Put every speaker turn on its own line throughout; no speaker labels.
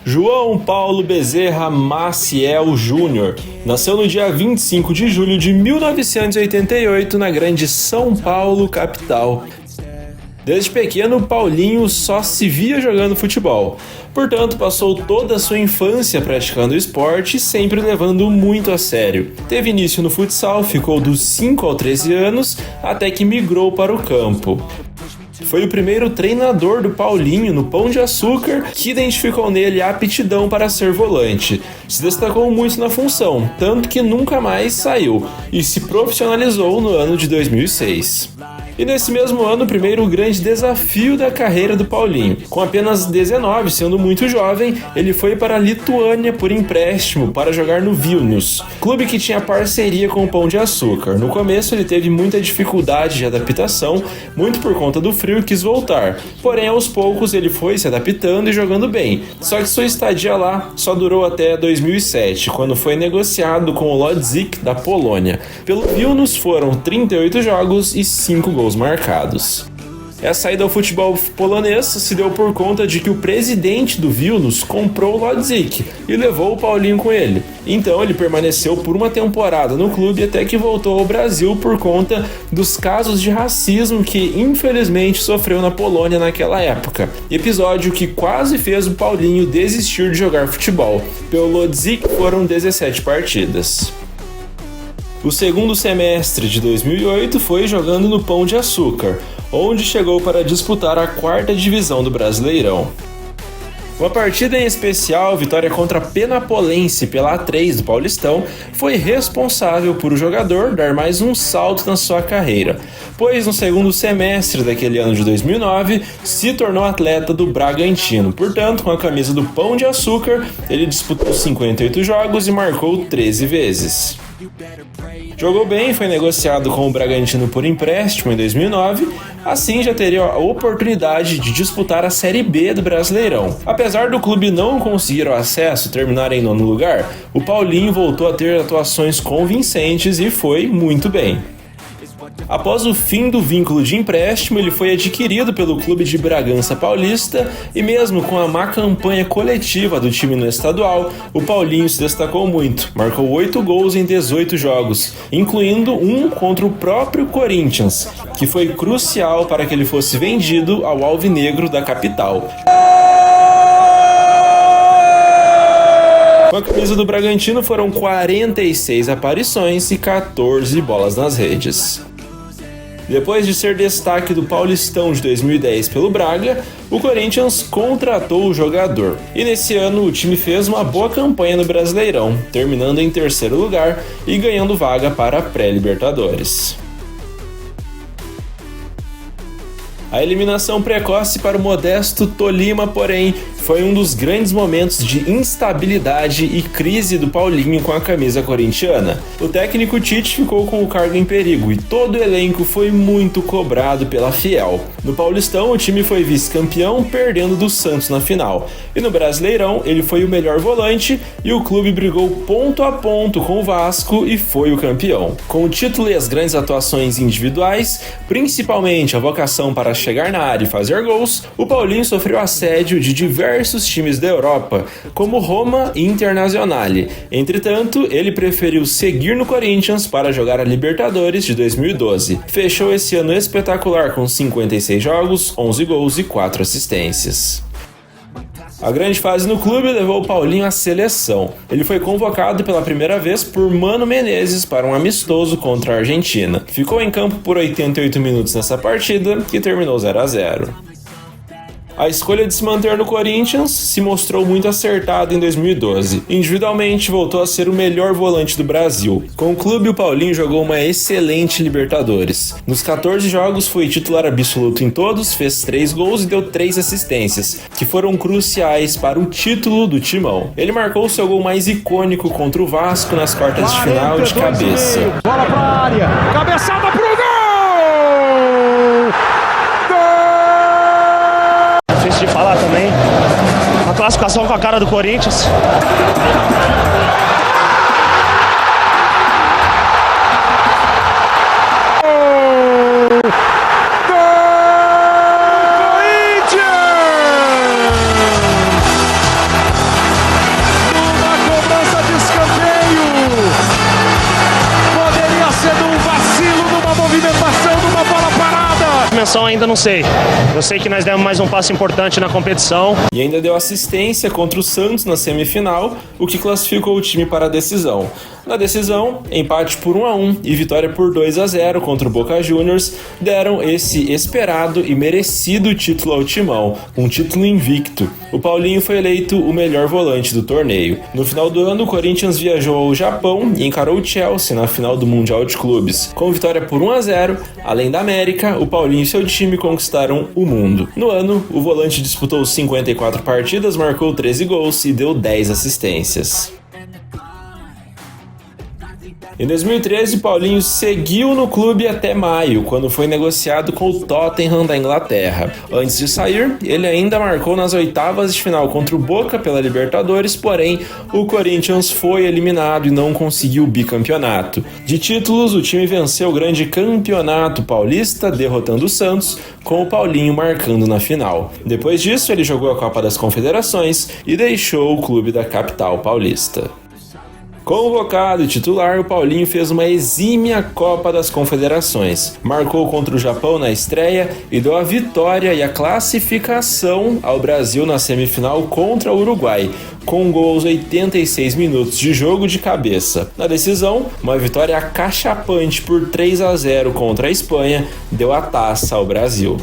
João Paulo Bezerra Maciel Júnior nasceu no dia 25 de julho de 1988 na grande São Paulo, capital. Desde pequeno, Paulinho só se via jogando futebol, portanto passou toda a sua infância praticando esporte e sempre levando muito a sério. Teve início no futsal, ficou dos 5 aos 13 anos, até que migrou para o campo. Foi o primeiro treinador do Paulinho no Pão de Açúcar que identificou nele a aptidão para ser volante. Se destacou muito na função, tanto que nunca mais saiu e se profissionalizou no ano de 2006. E nesse mesmo ano, o primeiro grande desafio da carreira do Paulinho. Com apenas 19, sendo muito jovem, ele foi para a Lituânia por empréstimo para jogar no Vilnius, clube que tinha parceria com o Pão de Açúcar. No começo ele teve muita dificuldade de adaptação, muito por conta do frio e quis voltar. Porém, aos poucos ele foi se adaptando e jogando bem. Só que sua estadia lá só durou até 2007, quando foi negociado com o Lodzik da Polônia. Pelo Vilnius foram 38 jogos e 5 gols marcados. Essa saída ao futebol polonês se deu por conta de que o presidente do Vilnius comprou o Lodzik e levou o Paulinho com ele. Então ele permaneceu por uma temporada no clube até que voltou ao Brasil por conta dos casos de racismo que infelizmente sofreu na Polônia naquela época. Episódio que quase fez o Paulinho desistir de jogar futebol. Pelo Lodzik foram 17 partidas. O segundo semestre de 2008 foi jogando no Pão de Açúcar, onde chegou para disputar a 4ª divisão do Brasileirão. Uma partida em especial, vitória contra a Penapolense pela A3 do Paulistão, foi responsável por o jogador dar mais um salto na sua carreira, pois no segundo semestre daquele ano de 2009 se tornou atleta do Bragantino. Portanto, com a camisa do Pão de Açúcar, ele disputou 58 jogos e marcou 13 vezes. Jogou bem, foi negociado com o Bragantino por empréstimo em 2009, assim já teria a oportunidade de disputar a Série B do Brasileirão. Apesar do clube não conseguir o acesso e terminar em 9º lugar, o Paulinho voltou a ter atuações convincentes e foi muito bem. Após o fim do vínculo de empréstimo, ele foi adquirido pelo clube de Bragança Paulista e mesmo com a má campanha coletiva do time no estadual, o Paulinho se destacou muito, marcou 8 gols em 18 jogos, incluindo um contra o próprio Corinthians, que foi crucial para que ele fosse vendido ao Alvinegro da capital. Com a camisa do Bragantino foram 46 aparições e 14 bolas nas redes. Depois de ser destaque do Paulistão de 2010 pelo Braga, o Corinthians contratou o jogador. E nesse ano o time fez uma boa campanha no Brasileirão, terminando em 3º lugar e ganhando vaga para a pré-Libertadores. A eliminação precoce para o modesto Tolima, porém, foi um dos grandes momentos de instabilidade e crise do Paulinho com a camisa corintiana. O técnico Tite ficou com o cargo em perigo e todo o elenco foi muito cobrado pela Fiel. No Paulistão, o time foi vice-campeão, perdendo do Santos na final. E no Brasileirão, ele foi o melhor volante e o clube brigou ponto a ponto com o Vasco e foi o campeão. Com o título e as grandes atuações individuais, principalmente a vocação para chegar na área e fazer gols, o Paulinho sofreu assédio de diversos times da Europa, como Roma e Internazionale. Entretanto, ele preferiu seguir no Corinthians para jogar a Libertadores de 2012. Fechou esse ano espetacular com 56 jogos, 11 gols e 4 assistências. A grande fase no clube levou o Paulinho à seleção. Ele foi convocado pela primeira vez por Mano Menezes para um amistoso contra a Argentina. Ficou em campo por 88 minutos nessa partida, que terminou 0-0. A escolha de se manter no Corinthians se mostrou muito acertada em 2012. Individualmente, voltou a ser o melhor volante do Brasil. Com o clube, o Paulinho jogou uma excelente Libertadores. Nos 14 jogos, foi titular absoluto em todos, fez 3 gols e deu 3 assistências, que foram cruciais para o título do Timão. Ele marcou seu gol mais icônico contra o Vasco nas quartas de final de cabeça.
Bola pra área, cabeçada pro gol! De falar também, uma classificação com a cara do Corinthians. classificação ainda não sei. Eu sei que nós demos mais um passo importante na competição.
E ainda deu assistência contra o Santos na semifinal, o que classificou o time para a decisão. Na decisão, empate por 1-1 e vitória por 2-0 contra o Boca Juniors deram esse esperado e merecido título ao Timão, um título invicto. O Paulinho foi eleito o melhor volante do torneio. No final do ano, o Corinthians viajou ao Japão e encarou o Chelsea na final do Mundial de Clubes. Com vitória por 1-0, além da América, o Paulinho e seu time conquistaram o mundo. No ano, o volante disputou 54 partidas, marcou 13 gols e deu 10 assistências. Em 2013, Paulinho seguiu no clube até maio, quando foi negociado com o Tottenham da Inglaterra. Antes de sair, ele ainda marcou nas oitavas de final contra o Boca pela Libertadores, porém, o Corinthians foi eliminado e não conseguiu o bicampeonato. De títulos, o time venceu o grande campeonato paulista, derrotando o Santos, com o Paulinho marcando na final. Depois disso, ele jogou a Copa das Confederações e deixou o clube da capital paulista. Convocado e titular, o Paulinho fez uma exímia Copa das Confederações. Marcou contra o Japão na estreia e deu a vitória e a classificação ao Brasil na semifinal contra o Uruguai, com gols 86 minutos de jogo de cabeça. Na decisão, uma vitória acachapante por 3-0 contra a Espanha deu a taça ao Brasil.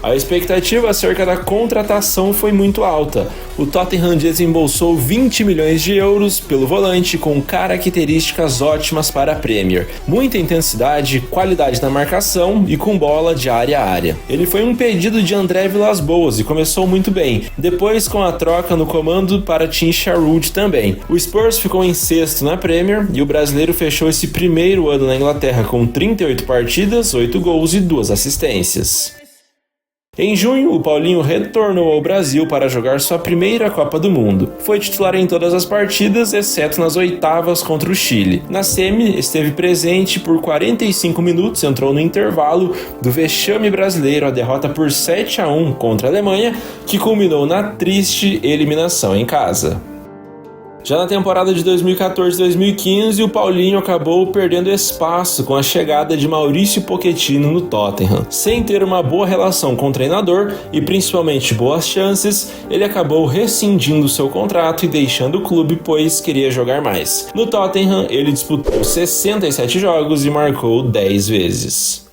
A expectativa acerca da contratação foi muito alta. O Tottenham desembolsou 20 milhões de euros pelo volante com características ótimas para a Premier. Muita intensidade, qualidade na marcação e com bola de área a área. Ele foi um pedido de André Villas-Boas e começou muito bem. Depois com a troca no comando para Tim Sherwood também. O Spurs ficou em sexto na Premier e o brasileiro fechou esse primeiro ano na Inglaterra com 38 partidas, 8 gols e 2 assistências. Em junho, o Paulinho retornou ao Brasil para jogar sua primeira Copa do Mundo. Foi titular em todas as partidas, exceto nas oitavas contra o Chile. Na semi, esteve presente por 45 minutos, entrou no intervalo do vexame brasileiro, a derrota por 7-1 contra a Alemanha, que culminou na triste eliminação em casa. Já na temporada de 2014-2015, o Paulinho acabou perdendo espaço com a chegada de Maurício Pochettino no Tottenham. Sem ter uma boa relação com o treinador e principalmente boas chances, ele acabou rescindindo seu contrato e deixando o clube, pois queria jogar mais. No Tottenham, ele disputou 67 jogos e marcou 10 vezes.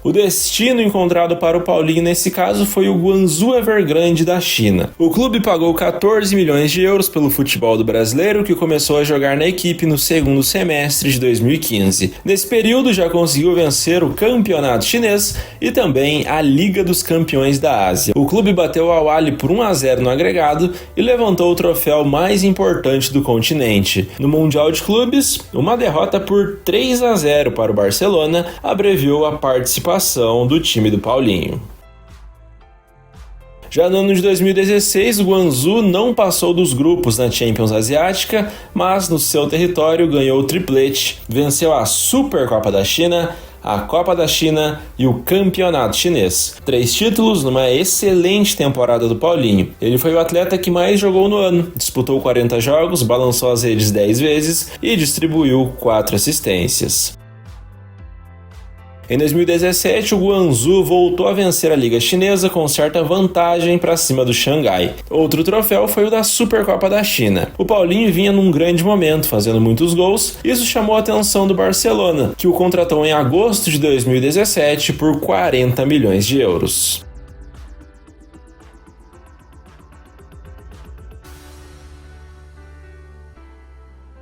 O destino encontrado para o Paulinho nesse caso foi o Guangzhou Evergrande da China. O clube pagou 14 milhões de euros pelo futebol do brasileiro, que começou a jogar na equipe no segundo semestre de 2015. Nesse período já conseguiu vencer o campeonato chinês e também a Liga dos Campeões da Ásia. O clube bateu o Al-Ahly por 1-0 no agregado e levantou o troféu mais importante do continente. No Mundial de Clubes, uma derrota por 3-0 para o Barcelona abreviou a participação do time do Paulinho. Já no ano de 2016, o Guangzhou não passou dos grupos na Champions Asiática, mas no seu território ganhou o triplete, venceu a Supercopa da China, a Copa da China e o Campeonato Chinês. 3 títulos numa excelente temporada do Paulinho. Ele foi o atleta que mais jogou no ano, disputou 40 jogos, balançou as redes 10 vezes e distribuiu 4 assistências. Em 2017, o Guangzhou voltou a vencer a Liga Chinesa com certa vantagem para cima do Xangai. Outro troféu foi o da Supercopa da China. O Paulinho vinha num grande momento, fazendo muitos gols. Isso chamou a atenção do Barcelona, que o contratou em agosto de 2017 por 40 milhões de euros.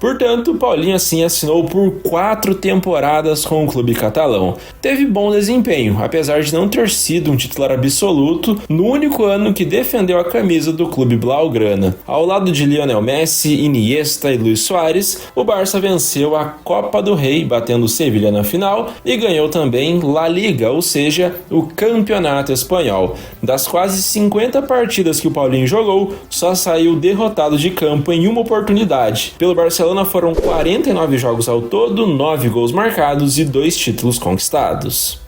Portanto, o Paulinho assim assinou por 4 temporadas com o clube catalão. Teve bom desempenho, apesar de não ter sido um titular absoluto no único ano que defendeu a camisa do clube blaugrana. Ao lado de Lionel Messi, Iniesta e Luis Suárez, o Barça venceu a Copa do Rei, batendo o Sevilla na final, e ganhou também La Liga, ou seja, o Campeonato Espanhol. Das quase 50 partidas que o Paulinho jogou, só saiu derrotado de campo em uma oportunidade. Pelo Barcelona foram 49 jogos ao todo, 9 gols marcados e 2 títulos conquistados.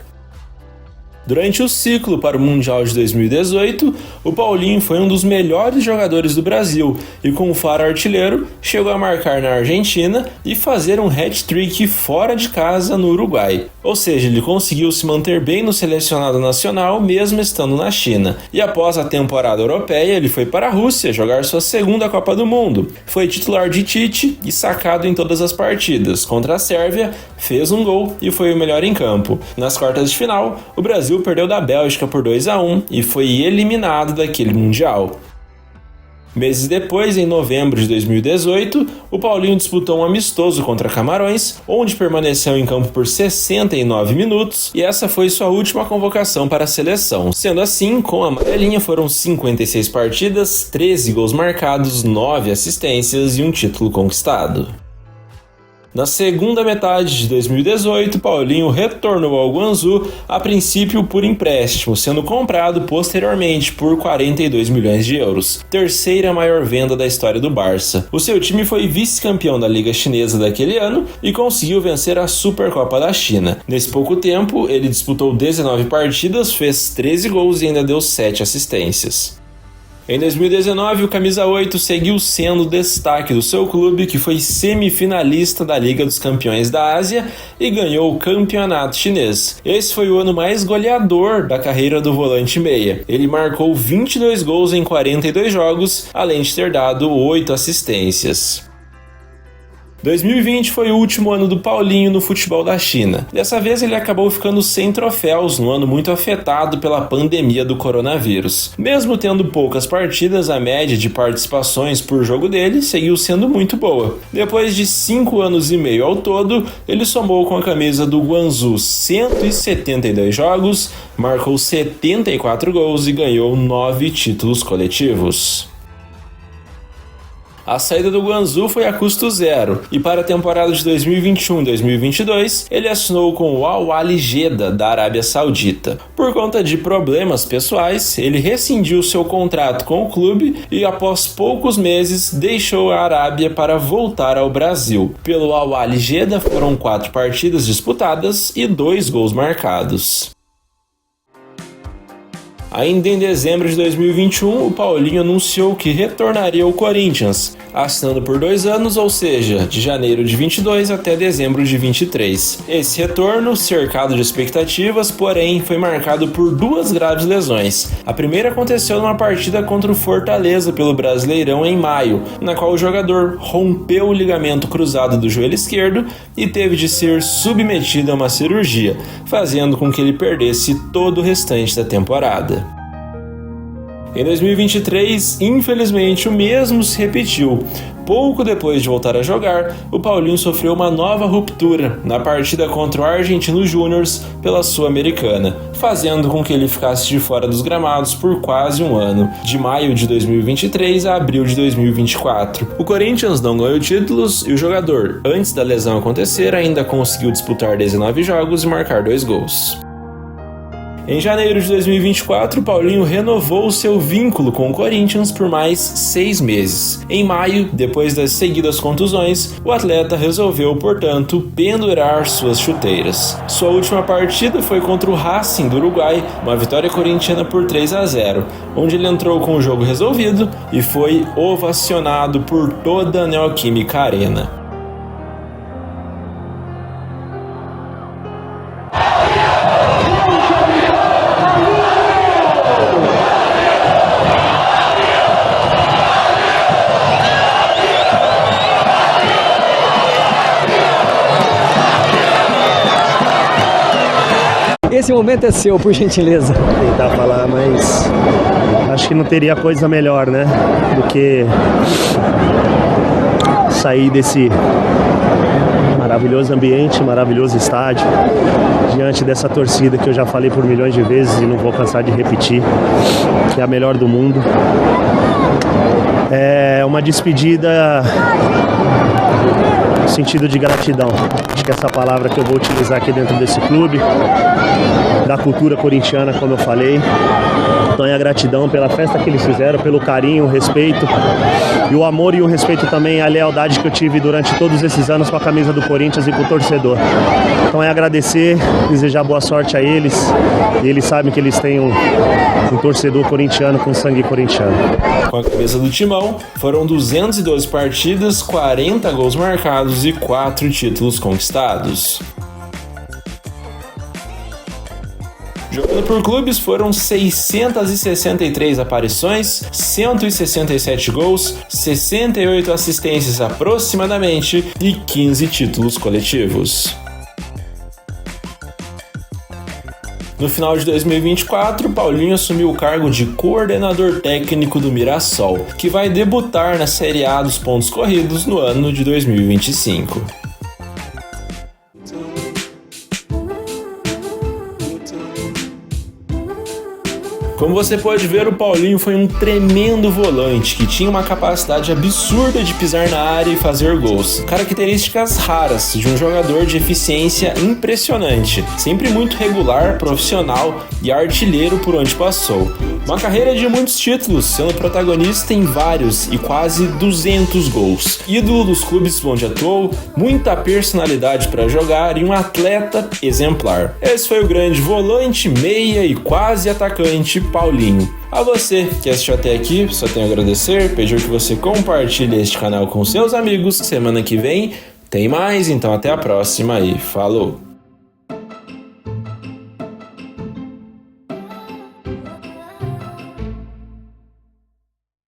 Durante o ciclo para o Mundial de 2018, o Paulinho foi um dos melhores jogadores do Brasil e, com o faro artilheiro, chegou a marcar na Argentina e fazer um hat-trick fora de casa no Uruguai. Ou seja, ele conseguiu se manter bem no selecionado nacional mesmo estando na China. E após a temporada europeia, ele foi para a Rússia jogar sua segunda Copa do Mundo. Foi titular de Tite e sacado em todas as partidas. Contra a Sérvia, fez um gol e foi o melhor em campo. Nas quartas de final, o Brasil perdeu da Bélgica por 2-1 e foi eliminado daquele Mundial. Meses depois, em novembro de 2018, o Paulinho disputou um amistoso contra Camarões, onde permaneceu em campo por 69 minutos e essa foi sua última convocação para a seleção. Sendo assim, com a amarelinha foram 56 partidas, 13 gols marcados, 9 assistências e um título conquistado. Na segunda metade de 2018, Paulinho retornou ao Guangzhou, a princípio por empréstimo, sendo comprado posteriormente por 42 milhões de euros, terceira maior venda da história do Barça. O seu time foi vice-campeão da Liga Chinesa daquele ano e conseguiu vencer a Supercopa da China. Nesse pouco tempo, ele disputou 19 partidas, fez 13 gols e ainda deu 7 assistências. Em 2019, o camisa 8 seguiu sendo o destaque do seu clube, que foi semifinalista da Liga dos Campeões da Ásia e ganhou o campeonato chinês. Esse foi o ano mais goleador da carreira do volante meia. Ele marcou 22 gols em 42 jogos, além de ter dado 8 assistências. 2020 foi o último ano do Paulinho no futebol da China. Dessa vez ele acabou ficando sem troféus, num ano muito afetado pela pandemia do coronavírus. Mesmo tendo poucas partidas, a média de participações por jogo dele seguiu sendo muito boa. Depois de 5 anos e meio ao todo, ele somou com a camisa do Guangzhou 172 jogos, marcou 74 gols e ganhou 9 títulos coletivos. A saída do Guangzhou foi a custo zero, e para a temporada de 2021-2022, ele assinou com o Al-Ahly Jeddah, da Arábia Saudita. Por conta de problemas pessoais, ele rescindiu seu contrato com o clube e, após poucos meses, deixou a Arábia para voltar ao Brasil. Pelo Al-Ahly Jeddah foram 4 partidas disputadas e 2 gols marcados. Ainda em dezembro de 2021, o Paulinho anunciou que retornaria ao Corinthians, assinando por 2 anos, ou seja, de janeiro de 22 até dezembro de 23. Esse retorno, cercado de expectativas, porém, foi marcado por 2 graves lesões. A primeira aconteceu numa partida contra o Fortaleza pelo Brasileirão em maio, na qual o jogador rompeu o ligamento cruzado do joelho esquerdo e teve de ser submetido a uma cirurgia, fazendo com que ele perdesse todo o restante da temporada. Em 2023, infelizmente, o mesmo se repetiu. Pouco depois de voltar a jogar, o Paulinho sofreu uma nova ruptura na partida contra o Argentinos Júniors pela Sul-Americana, fazendo com que ele ficasse de fora dos gramados por quase um ano, de maio de 2023 a abril de 2024. O Corinthians não ganhou títulos e o jogador, antes da lesão acontecer, ainda conseguiu disputar 19 jogos e marcar 2 gols. Em janeiro de 2024, Paulinho renovou seu vínculo com o Corinthians por mais 6 meses. Em maio, depois das seguidas contusões, o atleta resolveu, portanto, pendurar suas chuteiras. Sua última partida foi contra o Racing do Uruguai, uma vitória corintiana por 3-0, onde ele entrou com o jogo resolvido e foi ovacionado por toda a Neoquímica Arena.
Esse momento é seu, por gentileza.
Tentar falar, mas acho que não teria coisa melhor, né? Do que sair desse maravilhoso ambiente, maravilhoso estádio, diante dessa torcida que eu já falei por milhões de vezes e não vou cansar de repetir, que é a melhor do mundo. É uma despedida no sentido de gratidão. Acho que essa palavra que eu vou utilizar aqui dentro desse clube, da cultura corintiana, como eu falei. Então é a gratidão pela festa que eles fizeram, pelo carinho, o respeito e o amor e o respeito também, a lealdade que eu tive durante todos esses anos com a camisa do Corinthians e com o torcedor. Então é agradecer, desejar boa sorte a eles, e eles sabem que eles têm um torcedor corintiano com sangue corintiano.
Com a camisa do Timão, foram 212 partidas, 40 gols marcados e 4 títulos conquistados. Jogando por clubes, foram 663 aparições, 167 gols, 68 assistências aproximadamente e 15 títulos coletivos. No final de 2024, Paulinho assumiu o cargo de coordenador técnico do Mirassol, que vai debutar na Série A dos pontos corridos no ano de 2025. Como você pode ver, o Paulinho foi um tremendo volante que tinha uma capacidade absurda de pisar na área e fazer gols. Características raras de um jogador de eficiência impressionante, sempre muito regular, profissional e artilheiro por onde passou. Uma carreira de muitos títulos, sendo protagonista em vários e quase 200 gols. Ídolo dos clubes onde atuou, muita personalidade para jogar e um atleta exemplar. Esse foi o grande volante, meia e quase atacante Paulinho. A você que assistiu até aqui, só tenho a agradecer, pedir que você compartilhe este canal com seus amigos. Semana que vem tem mais, então até a próxima e falou!